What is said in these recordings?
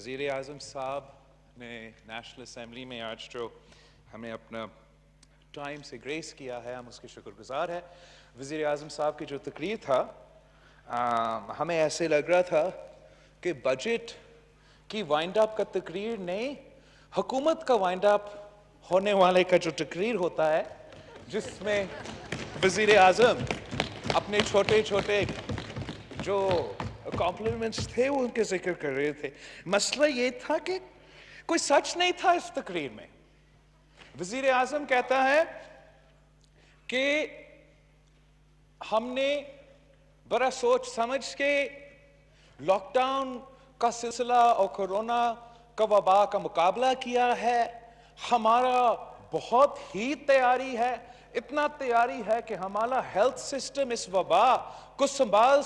وزیر اعظم صاحب نے نیشنل اسمبلی میں آج جو ہمیں اپنا ٹائم سے گریس کیا ہے، ہم اس کے شکر گزار ہیں۔ وزیر اعظم صاحب کی جو تقریر تھا، ہمیں ایسے لگ رہا تھا کہ بجٹ کی وائنڈ اپ کا تقریر نہیں، حکومت کا وائنڈ اپ ہونے والے کا جو تقریر ہوتا ہے، جس میں وزیر اعظم اپنے چھوٹے چھوٹے جو کمپلیمنٹس تھے وہ ان کے ذکر کر رہے تھے۔ مسئلہ یہ تھا کہ کوئی سچ نہیں تھا اس تقریر میں۔ وزیر اعظم کہتا ہے کہ ہم نے بڑا سوچ سمجھ کے لاک ڈاؤن کا سلسلہ اور کورونا کا وبا کا مقابلہ کیا ہے، ہمارا بہت ہی تیاری ہے، اتنا تیاری ہے کہ ہمارا ہیلتھ سسٹم اس وبا کو سنبھال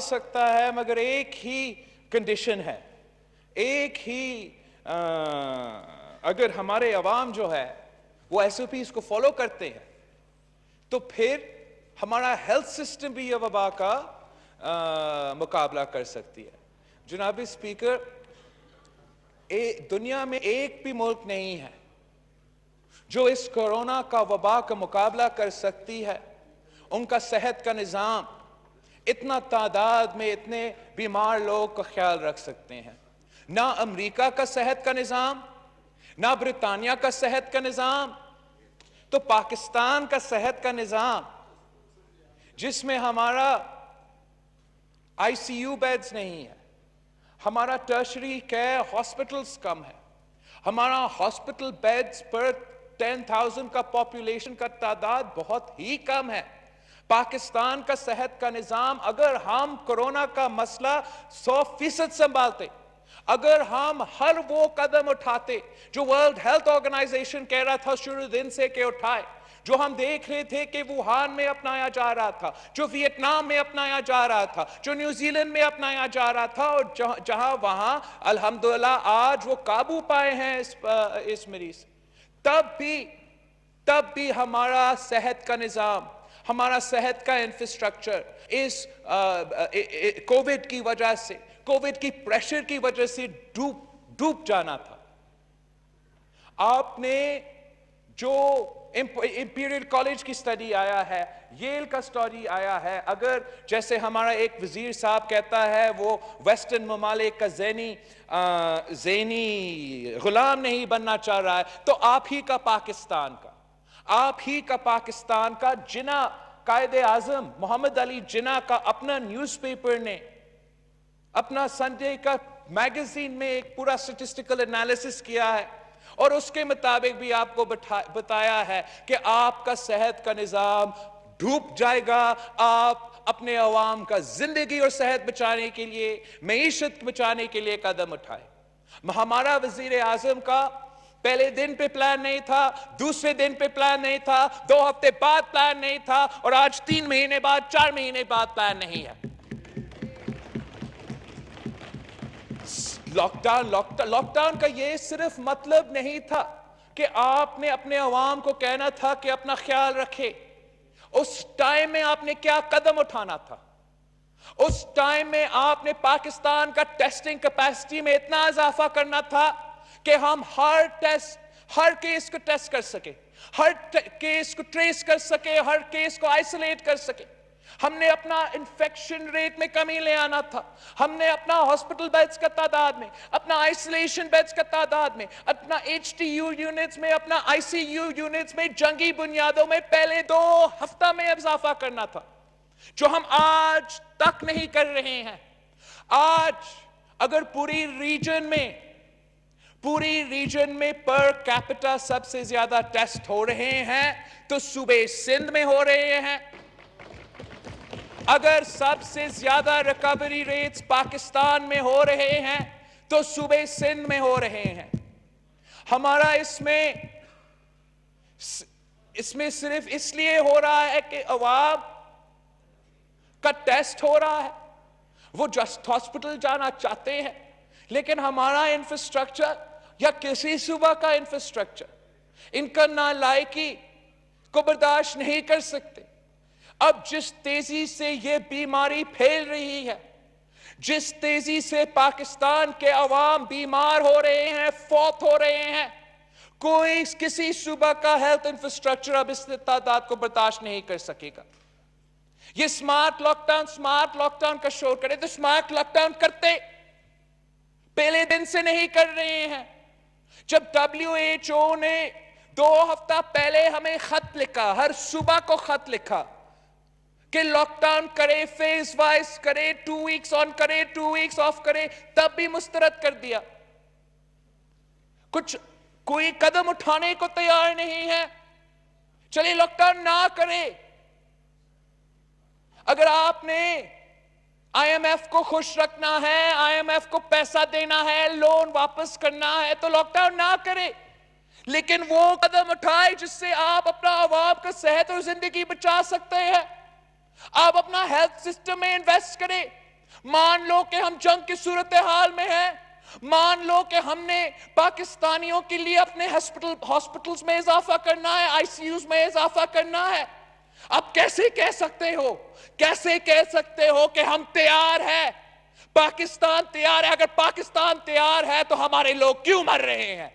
سکتا ہے، مگر ایک ہی کنڈیشن ہے، ایک ہی اگر ہمارے عوام جو ہے وہ ایس او پیز کو فالو کرتے ہیں تو پھر ہمارا ہیلتھ سسٹم بھی یہ وبا کا مقابلہ کر سکتی ہے۔ جناب اسپیکر، دنیا میں ایک بھی ملک نہیں ہے جو اس کورونا کا وبا کا مقابلہ کر سکتی ہے، ان کا صحت کا نظام اتنا تعداد میں اتنے بیمار لوگ کا خیال رکھ سکتے ہیں۔ نہ امریکہ کا صحت کا نظام، نہ برطانیہ کا صحت کا نظام، تو پاکستان کا صحت کا نظام جس میں ہمارا آئی سی یو بیڈز نہیں ہے، ہمارا ٹرشری کیئر ہاسپٹلز کم ہے، ہمارا ہاسپٹل بیڈز پر 10,000 کا پاپولیشن کا تعداد بہت ہی کم ہے۔ پاکستان کا صحت کا نظام، اگر ہم کورونا کا مسئلہ 100% سنبھالتے، اگر ہم ہر وہ قدم اٹھاتے جو ورلڈ ہیلتھ آرگنائزیشن کہہ رہا تھا شروع دن سے کہ اٹھائے، جو ہم دیکھ رہے تھے کہ ووہان میں اپنایا جا رہا تھا، جو ویتنام میں اپنایا جا رہا تھا، جو نیوزی لینڈ میں اپنایا جا رہا تھا، اور جہاں وہاں الحمدللہ آج وہ قابو پائے ہیں اس مریض، تب بھی ہمارا صحت کا نظام، ہمارا صحت کا انفراسٹرکچر اس کووڈ کی وجہ سے، کووڈ کی پریشر کی وجہ سے ڈوب جانا تھا۔ آپ نے جو امپیریل کالج کی سٹڈی آیا ہے، ییل کا سٹڈی آیا ہے، اگر جیسے ہمارا ایک وزیر صاحب کہتا ہے وہ ویسٹرن ممالک کا ذہنی غلام نہیں بننا چاہ رہا ہے، تو آپ ہی کا پاکستان کا جناح قائد اعظم محمد علی جناح کا اپنا نیوز پیپر نے اپنا سنڈے کا میگزین میں ایک پورا سٹیسٹیکل انالیسس کیا ہے، اور اس کے مطابق بھی آپ کو بتایا ہے کہ آپ کا صحت کا نظام ڈوب جائے گا۔ آپ اپنے عوام کا زندگی اور صحت بچانے کے لیے، معیشت بچانے کے لیے قدم اٹھائے۔ ہمارا وزیر اعظم کا پہلے دن پہ پلان نہیں تھا، دوسرے دن پہ پلان نہیں تھا، 2 ہفتے بعد پلان نہیں تھا، اور آج 3 مہینے بعد، 4 مہینے بعد پلان نہیں ہے۔ لاک ڈاؤن کا یہ صرف مطلب نہیں تھا کہ آپ نے اپنے عوام کو کہنا تھا کہ اپنا خیال رکھے۔ اس ٹائم میں آپ نے کیا قدم اٹھانا تھا؟ اس ٹائم میں آپ نے پاکستان کا ٹیسٹنگ کیپیسٹی میں اتنا اضافہ کرنا تھا کہ ہم ہر کیس کو ٹیسٹ کر سکے، ہر کیس کو ٹریس کر سکے، ہر کیس کو آئسولیٹ کر سکے۔ ہم نے اپنا انفیکشن ریٹ میں کمی لے آنا تھا، ہم نے اپنا ہاسپٹل بیڈز کا تعداد میں، اپنا آئسولیشن بیڈز کا تعداد میں، اپنا ایچ ٹی یو یونٹس میں، اپنا آئی سی یو یونٹس میں، جنگی بنیادوں میں پہلے 2 ہفتہ میں اضافہ کرنا تھا، جو ہم آج تک نہیں کر رہے ہیں۔ آج اگر پوری ریجن میں پر کیپٹا سب سے زیادہ ٹیسٹ ہو رہے ہیں تو صوبے سندھ میں ہو رہے ہیں۔ اگر سب سے زیادہ ریکوری ریٹس پاکستان میں ہو رہے ہیں تو صوبے سندھ میں ہو رہے ہیں۔ ہمارا اس میں صرف اس لیے ہو رہا ہے کہ عوام کا ٹیسٹ ہو رہا ہے، وہ جسٹ ہاسپٹل جانا چاہتے ہیں، لیکن ہمارا انفراسٹرکچر یا کسی صوبہ کا انفراسٹرکچر ان کا نالائکی کو برداشت نہیں کر سکتے۔ اب جس تیزی سے یہ بیماری پھیل رہی ہے، جس تیزی سے پاکستان کے عوام بیمار ہو رہے ہیں، فوت ہو رہے ہیں، کوئی کسی صوبہ کا ہیلتھ انفراسٹرکچر اب اس تعداد کو برداشت نہیں کر سکے گا۔ یہ سمارٹ لاک ڈاؤن کا شور کرے تو سمارٹ لاک ڈاؤن کرتے پہلے دن سے نہیں کر رہے ہیں۔ جب WHO نے 2 ہفتہ پہلے ہمیں خط لکھا، ہر صوبہ کو خط لکھا کہ لاک ڈاؤن کرے، فیز وائز کرے، 2 ویکس آن کرے، 2 ویکس آف کرے، تب بھی مسترد کر دیا۔ کوئی قدم اٹھانے کو تیار نہیں ہے۔ چلیے لاک ڈاؤن نہ کرے۔ اگر آپ نے IMF کو خوش رکھنا ہے، IMF کو پیسہ دینا ہے، لون واپس کرنا ہے تو لاک ڈاؤن نہ کرے، لیکن وہ قدم اٹھائے جس سے آپ اپنا عوام کا صحت اور زندگی بچا سکتے ہیں۔ آپ اپنا ہیلتھ سسٹم میں انویسٹ کریں۔ مان لو کہ ہم جنگ کی صورتحال میں ہیں، مان لو کہ ہم نے پاکستانیوں کے لیے اپنے ہاسپٹلز میں اضافہ کرنا ہے، ICUs میں اضافہ کرنا ہے۔ اب کیسے کہہ سکتے ہو کہ ہم تیار ہیں، پاکستان تیار ہے؟ اگر پاکستان تیار ہے تو ہمارے لوگ کیوں مر رہے ہیں؟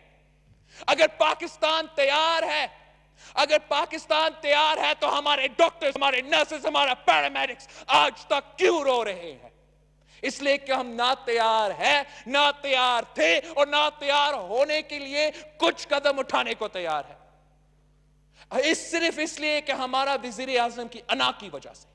اگر پاکستان تیار ہے تو ہمارے ڈاکٹرز، ہمارے نرسز، ہمارا پیرامیڈکس آج تک کیوں رو رہے ہیں؟ اس لیے کہ ہم نہ تیار ہیں، نہ تیار تھے اور نہ تیار ہونے کے لیے کچھ قدم اٹھانے کو تیار ہے۔ صرف اس لیے کہ ہمارا وزیر اعظم کی انا کی وجہ سے،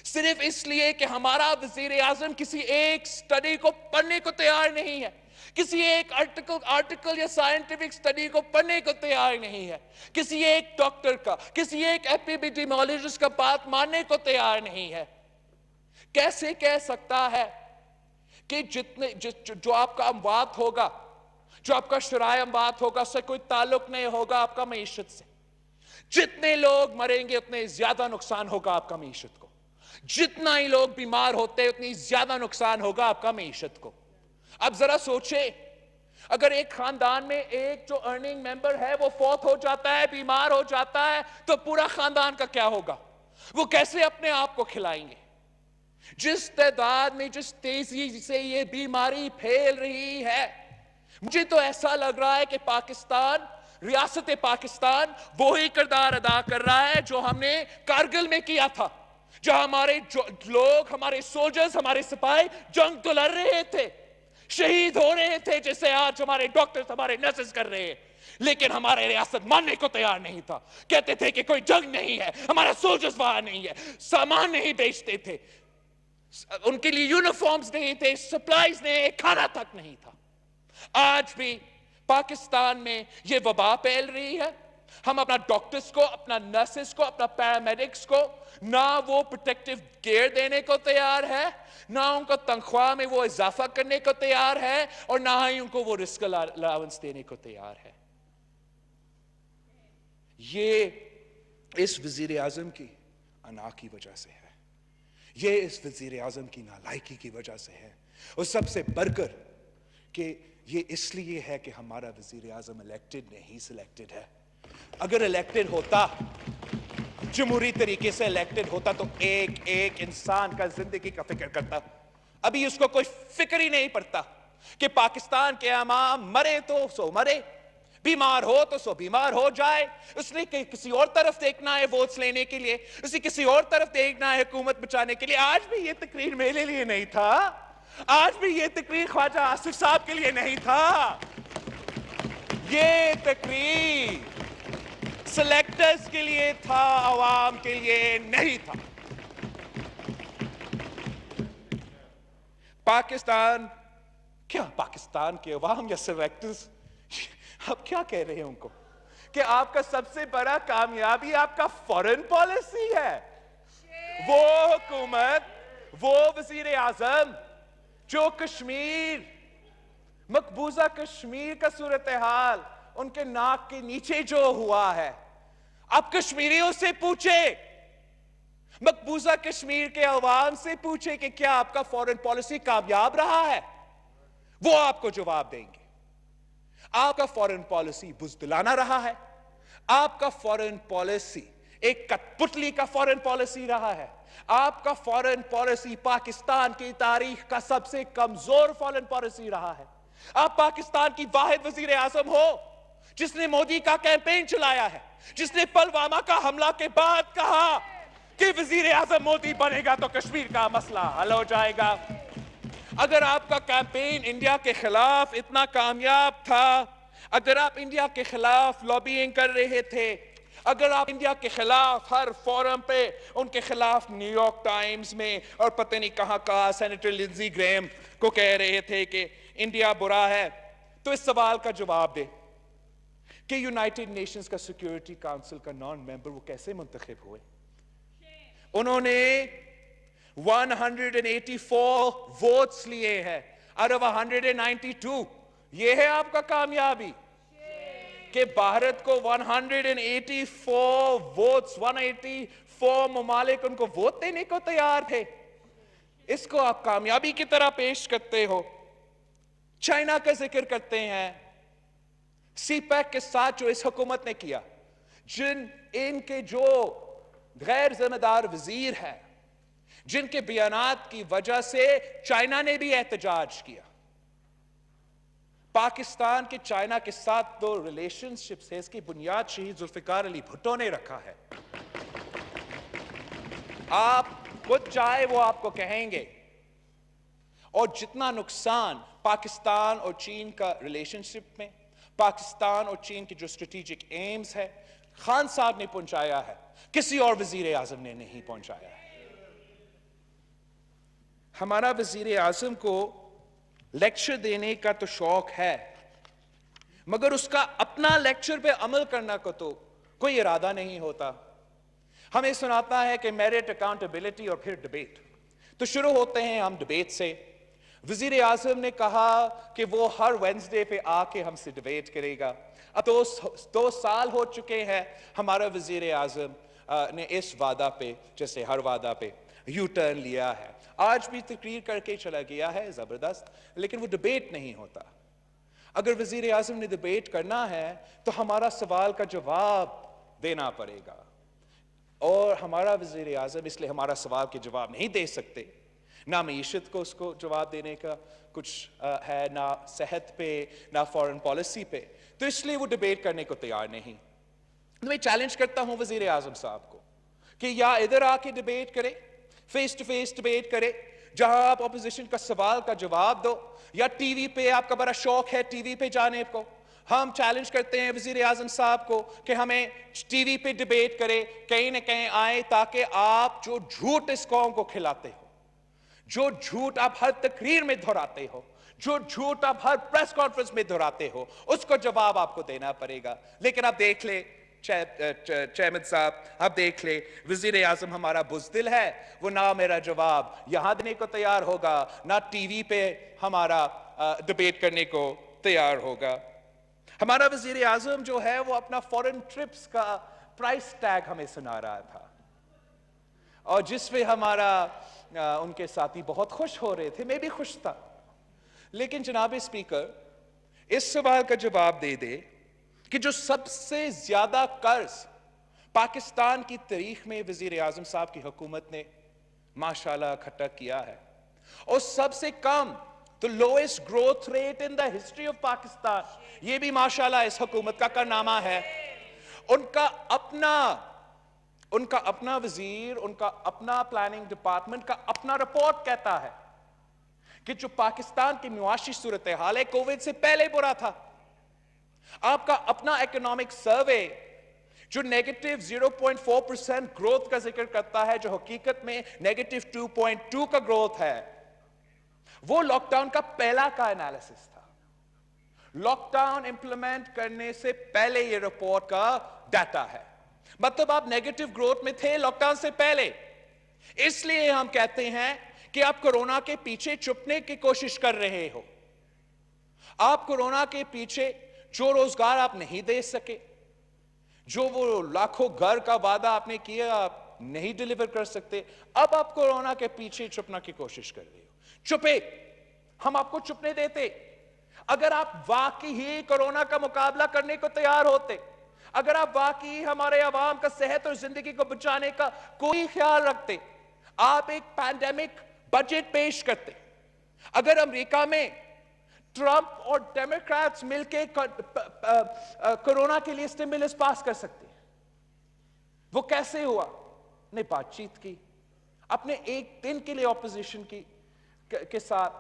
صرف اس لیے کہ ہمارا وزیر اعظم کسی ایک سٹڈی کو پڑھنے کو تیار نہیں ہے، کسی ایک آرٹیکل یا سائنٹیفک سٹڈی کو پڑھنے کو تیار نہیں ہے، کسی ایک ڈاکٹر کا، کسی ایک ایپیڈیمیولوجسٹ کا بات ماننے کو تیار نہیں ہے۔ کیسے کہہ سکتا ہے کہ جو آپ کا اموات ہوگا، جو آپ کا شرائع اموات ہوگا، اس سے کوئی تعلق نہیں ہوگا آپ کا معیشت سے؟ جتنے لوگ مریں گے اتنے زیادہ نقصان ہوگا آپ کا معیشت کو، جتنا ہی لوگ بیمار ہوتے اتنی زیادہ نقصان ہوگا آپ کا معیشت کو۔ اب ذرا سوچیں، اگر ایک خاندان میں ایک جو ارننگ ممبر ہے وہ فوت ہو جاتا ہے، بیمار ہو جاتا ہے، تو پورا خاندان کا کیا ہوگا؟ وہ کیسے اپنے آپ کو کھلائیں گے؟ جس تعداد میں، جس تیزی سے یہ بیماری پھیل رہی ہے، مجھے تو ایسا لگ رہا ہے کہ ریاست پاکستان وہی کردار ادا کر رہا ہے جو ہم نے کارگل میں کیا تھا، جو ہمارے لوگ، ہمارے سولجرز، ہمارے سپاہی جنگ تو لڑ رہے تھے، شہید ہو رہے تھے، جیسے آج ہمارے ڈاکٹرز، ہمارے نرسز کر رہے ہیں، لیکن ہمارے ریاست ماننے کو تیار نہیں تھا۔ کہتے تھے کہ کوئی جنگ نہیں ہے، ہمارا سولجرز وہاں نہیں ہے، سامان نہیں بیچتے تھے، ان کے لیے یونیفارمز نہیں تھے، سپلائز نہیں، کھانا تک نہیں تھا۔ آج بھی پاکستان میں یہ وبا پھیل رہی ہے، ہم اپنا ڈاکٹرز کو، اپنا نرسز کو، اپنا پیرامیڈکس کو نہ وہ پروٹیکٹیو گیئر دینے کو تیار ہے، نہ ان کو تنخواہ میں وہ اضافہ کرنے کو تیار ہے، اور نہ ہی ان کو وہ رسک الاؤنس دینے کو تیار ہے۔ یہ اس وزیر اعظم کی انا کی وجہ سے ہے، یہ اس وزیر اعظم کی نالائکی کی وجہ سے ہے، اور سب سے بڑھ کر کہ یہ اس لیے ہے کہ ہمارا وزیر اعظم الیکٹڈ نہیں، سلیکٹڈ ہے۔ اگر الیکٹڈ ہوتا، جمہوری طریقے سے الیکٹڈ ہوتا، تو ایک ایک انسان کا زندگی کا فکر کرتا۔ ابھی اس کو کوئی فکر ہی نہیں پڑتا کہ پاکستان کے عوام مرے تو سو مرے، بیمار ہو تو سو بیمار ہو جائے، اس نے کسی اور طرف دیکھنا ہے ووٹس لینے کے لیے، اسے کسی اور طرف دیکھنا ہے حکومت بچانے کے لیے۔ آج بھی یہ تقریر میرے لیے نہیں تھا، آج بھی یہ تقریر خواجہ آصف صاحب کے لیے نہیں تھا، یہ تقریر سلیکٹرز کے لیے تھا، عوام کے لیے نہیں تھا۔ پاکستان کے عوام یا سلیکٹرز، آپ کیا کہہ رہے ہیں ان کو کہ آپ کا سب سے بڑا کامیابی آپ کا فورن پالیسی ہے؟ وہ حکومت، وہ وزیر اعظم جو کشمیر، مقبوضہ کشمیر کا صورتحال ان کے ناک کے نیچے جو ہوا ہے، آپ کشمیریوں سے پوچھے، مقبوضہ کشمیر کے عوام سے پوچھے کہ کیا آپ کا فورن پالیسی کامیاب رہا ہے، وہ آپ کو جواب دیں گے۔ آپ کا فورن پالیسی بزدلانہ رہا ہے، آپ کا فورن پالیسی ایک کٹپتلی کا فورن پالیسی رہا ہے. آپ کا فورن پالیسی پاکستان کی تاریخ کا سب سے کمزور فورن پالیسی رہا ہے. آپ پاکستان کی واحد وزیر اعظم ہو جس نے مودی کا کیمپین چلایا ہے, جس نے پلوامہ کا حملہ کے بعد کہا کہ وزیر اعظم مودی بنے گا تو کشمیر کا مسئلہ حل ہو جائے گا. اگر آپ کا کیمپین انڈیا کے خلاف اتنا کامیاب تھا, اگر آپ انڈیا کے خلاف لابینگ کر رہے تھے, اگر آپ انڈیا کے خلاف ہر فورم پہ ان کے خلاف نیو یارک ٹائمز میں اور پتہ نہیں کہاں کہاں سینیٹر لنزی گریم کو کہہ رہے تھے کہ انڈیا برا ہے, تو اس سوال کا جواب دے کہ یونائٹڈ نیشنز کا سیکیورٹی کاؤنسل کا نان ممبر وہ کیسے منتخب ہوئے؟ انہوں نے 184 ووٹس لیے ہیں out of 192. یہ ہے آپ کا کامیابی کہ بھارت کو 184 ووٹس, 184 ممالک ان کو ووٹ دینے کو تیار تھے. اس کو آپ کامیابی کی طرح پیش کرتے ہو. چائنا کا ذکر کرتے ہیں, سی پیک کے ساتھ جو اس حکومت نے کیا, ان کے جو غیر ذمہ دار وزیر ہیں, جن کے بیانات کی وجہ سے چائنا نے بھی احتجاج کیا. پاکستان کے چائنا کے ساتھ تو ریلیشن شپس ہے, اس کی بنیاد شہید ذوالفقار علی بھٹو نے رکھا ہے. آپ خود چاہے وہ آپ کو کہیں گے. اور جتنا نقصان پاکستان اور چین کا ریلیشن شپ میں, پاکستان اور چین کے جو اسٹریٹجک ایمز ہے, خان صاحب نے پہنچایا ہے, کسی اور وزیر اعظم نے نہیں پہنچایا ہے. ہمارا وزیر اعظم کو لیکچر دینے کا تو شوق ہے, مگر اس کا اپنا لیکچر پہ عمل کرنا کو تو کوئی ارادہ نہیں ہوتا. ہمیں سناتا ہے کہ میرٹ, اکاؤنٹیبلٹی اور پھر ڈبیٹ. تو شروع ہوتے ہیں ہم ڈبیٹ سے. وزیر اعظم نے کہا کہ وہ ہر وینسڈے پہ آ کے ہم سے ڈبیٹ کرے گا. اب 2 سال ہو چکے ہیں ہمارا وزیر اعظم نے اس وعدہ پہ, جیسے ہر وعدہ پہ یو ٹرن لیا ہے. آج بھی تقریر کر کے چلا گیا ہے زبردست, لیکن وہ ڈبیٹ نہیں ہوتا. اگر وزیر اعظم نے ڈبیٹ کرنا ہے تو ہمارا سوال کا جواب دینا پڑے گا, اور ہمارا وزیر اعظم اس لیے ہمارا سوال کے جواب نہیں دے سکتے. نہ معیشت کو اس کو جواب دینے کا کچھ ہے, نہ صحت پہ, نہ فورن پالیسی پہ, تو اس لیے وہ ڈبیٹ کرنے کو تیار نہیں. میں چیلنج کرتا ہوں وزیر اعظم صاحب کو کہ یا ادھر آ کے ڈبیٹ کرے, فیس ٹو فیس ڈبیٹ کرے جہاں آپ اپوزیشن کا سوال کا جواب دو, یا ٹی وی پہ, آپ کا بڑا شوق ہے ٹی وی پہ جانے کو. ہم چیلنج کرتے ہیں وزیر اعظم صاحب کو کہ ہمیں ٹی وی پہ ڈبیٹ کرے, کہیں نہ کہیں آئے, تاکہ آپ جو جھوٹ اس قوم کو کھلاتے ہو, جو جھوٹ آپ ہر تقریر میں دہراتے ہو, جو جھوٹ آپ ہر پریس کانفرنس میں دہراتے ہو, اس کو جواب آپ کو دینا پڑے گا. لیکن آپ دیکھ لیں چیئرمین صاحب, آپ دیکھ لیں وزیر اعظم ہمارا بزدل ہے, وہ نہ میرا جواب یہاں دینے کو تیار ہوگا, نہ ٹی وی پہ ہمارا ڈبیٹ کرنے کو تیار ہوگا. ہمارا وزیر اعظم جو ہے وہ اپنا فورن ٹرپس کا پرائس ٹیگ ہمیں سنا رہا تھا, اور جس پہ ہمارا ان کے ساتھی بہت خوش ہو رہے تھے, میں بھی خوش تھا. لیکن جناب اسپیکر, اس سوال کا جواب دے دے کہ جو سب سے زیادہ قرض پاکستان کی تاریخ میں وزیر اعظم صاحب کی حکومت نے ماشاءاللہ اکٹھا کیا ہے, اور سب سے کم تو lowest growth rate in the history of Pakistan, یہ بھی ماشاءاللہ اس حکومت کا کارنامہ ہے. ان کا اپنا وزیر, ان کا اپنا پلاننگ ڈپارٹمنٹ کا اپنا رپورٹ کہتا ہے کہ جو پاکستان کی معاشی صورتحال ہے کووڈ سے پہلے برا تھا. آپ کا اپنا اکنامک سروے جو نیگیٹو 0.4% گروتھ کا ذکر کرتا ہے, جو حقیقت میں نیگیٹو 2.2 کا گروتھ ہے, وہ لاک ڈاؤن کا پہلا کا انالیسس تھا. لاک ڈاؤن امپلیمنٹ کرنے سے پہلے یہ رپورٹ کا ڈیٹا ہے. مطلب آپ نیگیٹو گروتھ میں تھے لاک ڈاؤن سے پہلے. اس لیے ہم کہتے ہیں کہ آپ کورونا کے پیچھے چھپنے کی کوشش کر رہے ہو. آپ کورونا کے پیچھے جو روزگار آپ نہیں دے سکے, جو وہ لاکھوں گھر کا وعدہ آپ نے کیا آپ نہیں ڈیلیور کر سکتے, اب آپ کورونا کے پیچھے چھپنا کی کوشش کر رہے ہو. چھپے, ہم آپ کو چھپنے دیتے. اگر آپ واقعی ہی کورونا کا مقابلہ کرنے کو تیار ہوتے, اگر آپ واقعی ہمارے عوام کا صحت اور زندگی کو بچانے کا کوئی خیال رکھتے، آپ ایک پینڈیمک بجٹ پیش کرتے. اگر امریکہ میں ٹرمپ اور ڈیموکریٹس مل کے کورونا کے لیے سٹیمولس پاس کر سکتے ہیں. وہ کیسے ہوا؟ نے بات چیت کی، اپنے ایک دن کے لیے اپوزیشن کے ساتھ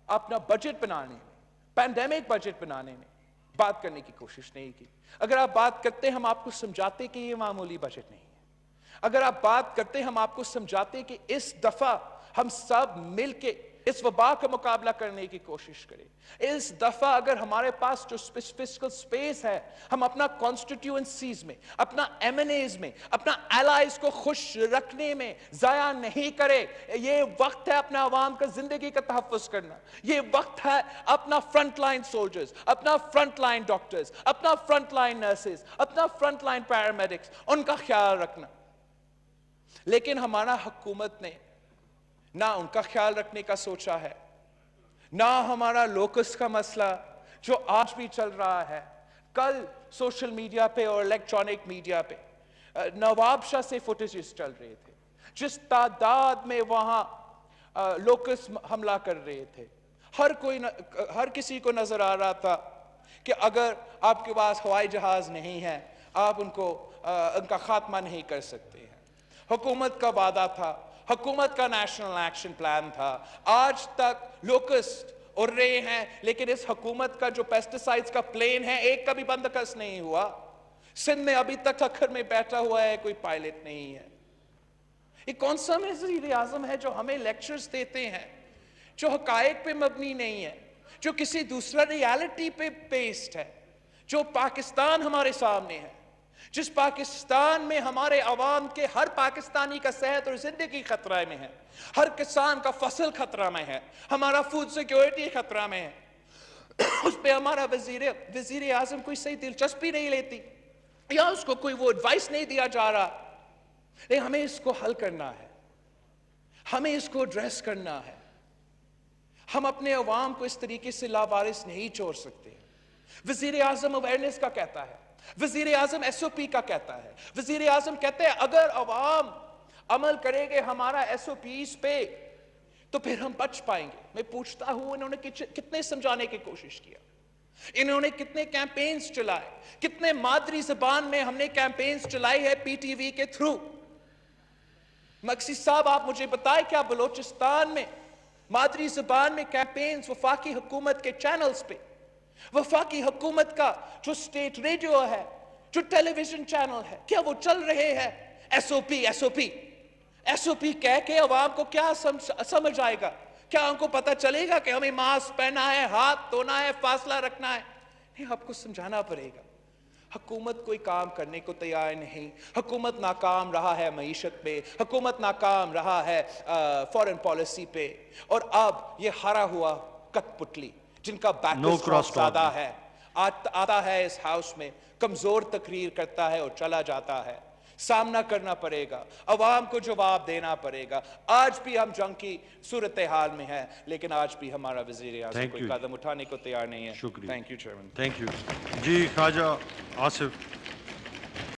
اپنا بجٹ بنانے میں، پینڈیمک بجٹ بنانے میں بات کرنے کی کوشش نہیں کی. اگر آپ بات کرتے ہم آپ کو سمجھاتے کہ یہ معمولی بجٹ نہیں ہے. اگر آپ بات کرتے ہم آپ کو سمجھاتے کہ اس دفعہ ہم سب مل کے اس وبا کا مقابلہ کرنے کی کوشش کریں. اس دفعہ اگر ہمارے پاس جو فسکل سپیس ہے، ہم اپنا کانسٹیٹیوئنسیز میں، اپنا ایم این ایز میں، اپنا الائز کو خوش رکھنے میں ضائع نہیں کرے. یہ وقت ہے اپنا عوام کا زندگی کا تحفظ کرنا. یہ وقت ہے اپنا فرنٹ لائن سولجرز، اپنا فرنٹ لائن ڈاکٹرز، اپنا فرنٹ لائن نرسز، اپنا فرنٹ لائن پیرامیڈکس، ان کا خیال رکھنا. لیکن ہمارا حکومت نے نہ ان کا خیال رکھنے کا سوچا ہے، نہ ہمارا لوکس کا مسئلہ جو آج بھی چل رہا ہے. کل سوشل میڈیا پہ اور الیکٹرانک میڈیا پہ نواب شاہ سے فوٹیجز چل رہے تھے، جس تعداد میں وہاں لوکس حملہ کر رہے تھے. ہر کسی کو نظر آ رہا تھا کہ اگر آپ کے پاس ہوائی جہاز نہیں ہے آپ ان کا خاتمہ نہیں کر سکتے ہیں. حکومت کا وعدہ تھا، حکومت کا نیشنل ایکشن پلان تھا. آج تک لوکسٹ اڑ رہے ہیں، لیکن اس حکومت کا جو پیسٹیسائڈز کا پلین ہے ایک کا بھی بندوبست نہیں ہوا. سندھ میں ابھی تک کھکھر میں بیٹھا ہوا ہے، کوئی پائلٹ نہیں ہے. یہ کون سا وزیر اعظم ہے جو ہمیں لیکچرز دیتے ہیں جو حقائق پہ مبنی نہیں ہے، جو کسی دوسرا ریالٹی پہ بیسڈ ہے؟ جو پاکستان ہمارے سامنے ہے، جس پاکستان میں ہمارے عوام کے ہر پاکستانی کا صحت اور زندگی خطرہ میں ہے، ہر کسان کا فصل خطرہ میں ہے، ہمارا فوڈ سیکیورٹی خطرہ میں ہے. اس پہ ہمارا وزیر اعظم کوئی صحیح دلچسپی نہیں لیتی، یا اس کو کوئی وہ ایڈوائس نہیں دیا جا رہا. لیکن ہمیں اس کو حل کرنا ہے، ہمیں اس کو ایڈریس کرنا ہے. ہم اپنے عوام کو اس طریقے سے لاوارث نہیں چھوڑ سکتے. وزیر اعظم اویئرنیس کا کہتا ہے، وزیر اعظم ایس او پی کا کہتا ہے. وزیر اعظم کہتے ہیں اگر عوام عمل کرے گے ہمارا ایس او پیز پہ تو پھر ہم بچ پائیں گے. میں پوچھتا ہوں انہوں نے کتنے سمجھانے کی کوشش کیا، انہوں نے کتنے کیمپینز چلائے، کتنے مادری زبان میں ہم نے کیمپینز چلائی ہے پی ٹی وی کے تھرو. مقصد صاحب آپ مجھے بتائیں کیا بلوچستان میں مادری زبان میں کیمپینز وفاقی حکومت کے چینلز پہ، وفاقی حکومت کا جو سٹیٹ ریڈیو ہے، جو ٹیلی ویژن چینل ہے، کیا وہ چل رہے ہیں S O P S O P S O P کہہ کے عوام کو کیا سمجھ آئے گا؟ کیا ان کو پتہ چلے گا کہ ہمیں ماسک پہننا ہے، ہاتھ دھونا ہے، فاصلہ رکھنا ہے؟ نہیں، آپ کو سمجھانا پڑے گا. حکومت کوئی کام کرنے کو تیار نہیں. حکومت ناکام رہا ہے معیشت پہ، حکومت ناکام رہا ہے فورن پالیسی پہ، اور اب یہ ہارا ہوا کٹ پتلی جن کا بیکرز بہت زیادہ ہے آتا ہے اس ہاؤس میں، کمزور تقریر کرتا ہے اور چلا جاتا ہے. سامنا کرنا پڑے گا، عوام کو جواب دینا پڑے گا. آج بھی ہم جنگ کی صورتحال میں ہیں، لیکن آج بھی ہمارا وزیر اعظم کوئی قدم اٹھانے کو تیار نہیں ہے. شکریہ. Thank you chairman. Thank you. جی خواجہ آصف.